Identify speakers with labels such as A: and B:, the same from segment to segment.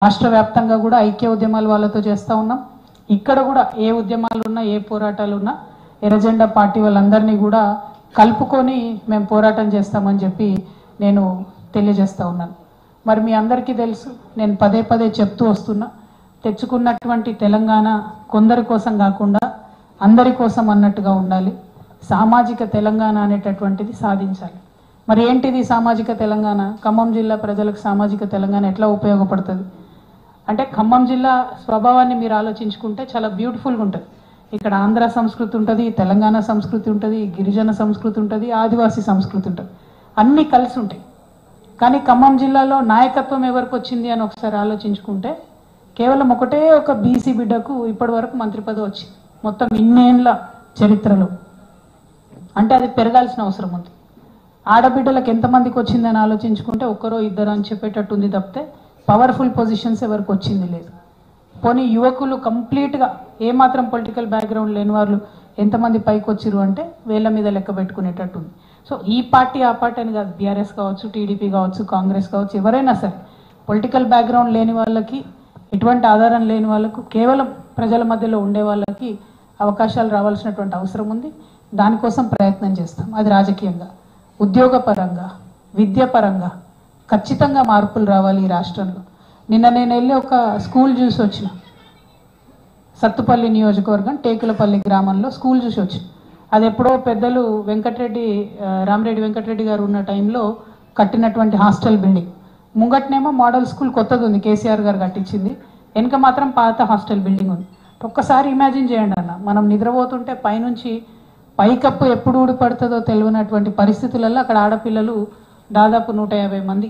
A: రాష్ట్ర వ్యాప్తంగా కూడా ఐక్య ఉద్యమాలు వాళ్ళతో చేస్తూ ఉన్నాం. ఇక్కడ కూడా ఏ ఉద్యమాలు ఉన్నా ఏ పోరాటాలు ఉన్నా ఎర్రజెండా పార్టీ వాళ్ళందరినీ కూడా కలుపుకొని మేము పోరాటం చేస్తామని చెప్పి నేను తెలియజేస్తా ఉన్నాను. మరి మీ అందరికీ తెలుసు, నేను పదే పదే చెప్తూ వస్తున్నా, తెచ్చుకున్నటువంటి తెలంగాణ కొందరి కోసం కాకుండా అందరి కోసం అన్నట్టుగా ఉండాలి. సామాజిక తెలంగాణ అనేటటువంటిది సాధించాలి. మరి ఏంటిది సామాజిక తెలంగాణ? ఖమ్మం జిల్లా ప్రజలకు సామాజిక తెలంగాణ ఎట్లా ఉపయోగపడుతుంది అంటే, ఖమ్మం జిల్లా స్వభావాన్ని మీరు ఆలోచించుకుంటే చాలా బ్యూటిఫుల్గా ఉంటుంది. ఇక్కడ ఆంధ్ర సంస్కృతి ఉంటుంది, తెలంగాణ సంస్కృతి ఉంటుంది, గిరిజన సంస్కృతి ఉంటుంది, ఆదివాసీ సంస్కృతి ఉంటుంది, అన్నీ కలిసి ఉంటాయి. కానీ ఖమ్మం జిల్లాలో నాయకత్వం ఎవరికి వచ్చింది అని ఒకసారి ఆలోచించుకుంటే కేవలం ఒకటే ఒక బీసీ బిడ్డకు ఇప్పటి వరకు మంత్రి పదవి వచ్చింది మొత్తం ఇన్నేళ్ల చరిత్రలో. అంటే అది పెరగాల్సిన అవసరం ఉంది. ఆడబిడ్డలకు ఎంతమందికి వచ్చిందని ఆలోచించుకుంటే ఒక్కరో ఇద్దరు అని చెప్పేటట్టు ఉంది తప్పితే పవర్ఫుల్ పొజిషన్స్ ఎవరికి వచ్చింది లేదు. పోనీ యువకులు కంప్లీట్గా ఏమాత్రం పొలిటికల్ బ్యాక్గ్రౌండ్ లేని వాళ్ళు ఎంతమంది పైకి వచ్చిరు అంటే వేళ్ళ మీద లెక్క పెట్టుకునేటట్టు ఉంది. సో ఈ పార్టీ ఆ పార్టీ అని కాదు, బీఆర్ఎస్ కావచ్చు, టీడీపీ కావచ్చు, కాంగ్రెస్ కావచ్చు, ఎవరైనా సరే పొలిటికల్ బ్యాక్గ్రౌండ్ లేని వాళ్ళకి, ఎటువంటి ఆధారం లేని వాళ్ళకు, కేవలం ప్రజల మధ్యలో ఉండే వాళ్ళకి అవకాశాలు రావాల్సినటువంటి అవసరం ఉంది. దానికోసం ప్రయత్నం చేస్తాం. అది రాజకీయంగా, ఉద్యోగపరంగా, విద్యాపరంగా ఖచ్చితంగా మార్పులు రావాలి ఈ రాష్ట్రంలో. నిన్న నేను వెళ్ళి ఒక స్కూల్ చూసి వచ్చిన, సత్తుపల్లి నియోజకవర్గం టేకులపల్లి గ్రామంలో స్కూల్ చూసి వచ్చిన. అది ఎప్పుడో పెద్దలు రామిరెడ్డి వెంకటరెడ్డి గారు ఉన్న టైంలో కట్టినటువంటి హాస్టల్ బిల్డింగ్. ముంగట్నేమో మోడల్ స్కూల్ కొత్తది ఉంది, కేసీఆర్ గారు కట్టించింది. వెనుక మాత్రం పాత హాస్టల్ బిల్డింగ్ ఉంది. ఒక్కసారి ఇమాజిన్ చేయండి అన్న, మనం నిద్రపోతుంటే పైనుంచి పైకప్పు ఎప్పుడు ఊడిపడుతుందో తెలియనటువంటి పరిస్థితులలో అక్కడ ఆడపిల్లలు దాదాపు 150 మంది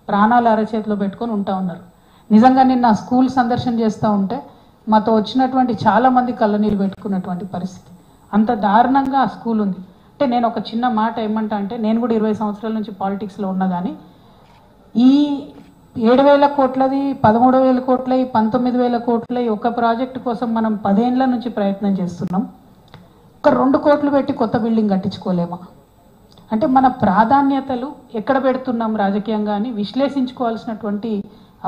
A: ప్రాణాలు అరచేతిలో పెట్టుకొని ఉంటా ఉన్నారు. నిజంగా నిన్న స్కూల్ సందర్శన చేస్తూ ఉంటే మాతో వచ్చినటువంటి చాలామంది కళ్ళనీళ్ళు పెట్టుకున్నటువంటి పరిస్థితి. అంత దారుణంగా ఆ స్కూల్ ఉంది. అంటే నేను ఒక చిన్న మాట ఏమంటా అంటే, నేను కూడా 20 సంవత్సరాల నుంచి పాలిటిక్స్లో ఉన్నా కానీ ఈ 7,000 కోట్లది, 13,000 కోట్లది, 19,000 కోట్లది ఒక ప్రాజెక్టు కోసం మనం 10 ఏళ్ల నుంచి ప్రయత్నం చేస్తున్నాం. ఒక 2 కోట్లు పెట్టి కొత్త బిల్డింగ్ కట్టించుకోలేమా? అంటే మన ప్రాధాన్యతలు ఎక్కడ పెడుతున్నాం రాజకీయంగా అని విశ్లేషించుకోవాల్సినటువంటి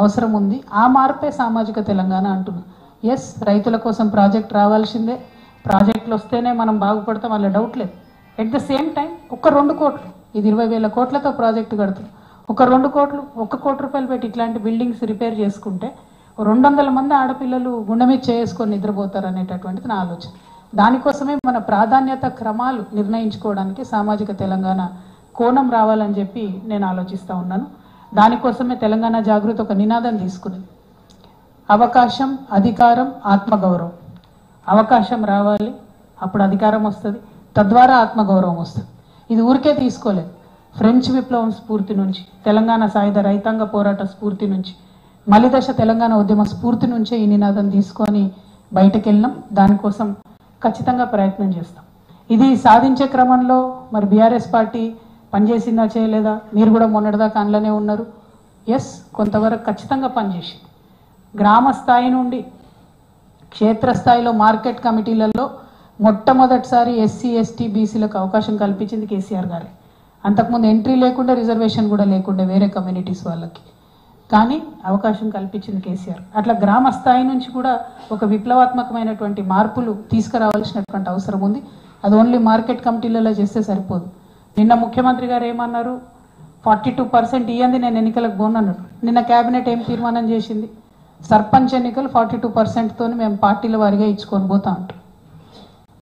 A: అవసరం ఉంది. ఆ మార్పే సామాజిక తెలంగాణ అంటున్నాం. ఎస్, రైతుల కోసం ప్రాజెక్ట్ రావాల్సిందే, ప్రాజెక్టులు వస్తేనే మనం బాగుపడతాం, అలా డౌట్ లేదు. ఎట్ ద సేమ్ టైం ఒక 2 కోట్లు, ఇది 20,000 కోట్లతో ప్రాజెక్టు కడుతున్నాం, ఒక 2 కోట్లు, 1 కోటి రూపాయలు పెట్టి ఇట్లాంటి బిల్డింగ్స్ రిపేర్ చేసుకుంటే 200 మంది ఆడపిల్లలు గుండె మీద చేసుకొని నిద్రపోతారు అనేటటువంటిది నా ఆలోచన. దానికోసమే మన ప్రాధాన్యత క్రమాలు నిర్ణయించుకోవడానికి సామాజిక తెలంగాణ కోణం రావాలని చెప్పి నేను ఆలోచిస్తూ ఉన్నాను. దానికోసమే తెలంగాణ జాగృతి ఒక నినాదం తీసుకుని, అవకాశం, అధికారం, ఆత్మగౌరవం. అవకాశం రావాలి, అప్పుడు అధికారం వస్తుంది, తద్వారా ఆత్మగౌరవం వస్తుంది. ఇది ఊరికే తీసుకోలేదు. ఫ్రెంచ్ విప్లవం స్ఫూర్తి నుంచి, తెలంగాణ సాయుధ రైతాంగ పోరాట స్ఫూర్తి నుంచి, మలిదశ తెలంగాణ ఉద్యమ స్ఫూర్తి నుంచే ఈ నినాదం తీసుకొని బయటకు వెళ్ళినాం. దానికోసం ఖచ్చితంగా ప్రయత్నం చేస్తాం. ఇది సాధించే క్రమంలో మరి బీఆర్ఎస్ పార్టీ పనిచేసిందా చేయలేదా? మీరు కూడా మొన్నటిదాకా అందులోనే ఉన్నారు. ఎస్, కొంతవరకు ఖచ్చితంగా పనిచేసింది. గ్రామ స్థాయి నుండి క్షేత్రస్థాయిలో మార్కెట్ కమిటీలలో మొట్టమొదటిసారి ఎస్సీ, ఎస్టీ, బీసీలకు అవకాశం కల్పించింది కేసీఆర్ గారే. అంతకుముందు ఎంట్రీ లేకుండా, రిజర్వేషన్ కూడా లేకుండా వేరే కమ్యూనిటీస్ వాళ్ళకి, కానీ అవకాశం కల్పించింది కేసీఆర్. అట్లా గ్రామ స్థాయి నుంచి కూడా ఒక విప్లవాత్మకమైనటువంటి మార్పులు తీసుకురావాల్సినటువంటి అవసరం ఉంది. అది ఓన్లీ మార్కెట్ కమిటీలలో చేస్తే సరిపోదు. నిన్న ముఖ్యమంత్రి గారు ఏమన్నారు? 42% ఇయ్యంది, నేను ఎన్నికలకు పోనన్నాడు. నిన్న కేబినెట్ ఏం తీర్మానం చేసింది? సర్పంచ్ ఎన్నికలు 42%తోని మేము పార్టీల వారిగా ఇచ్చుకొని పోతా ఉంటాం.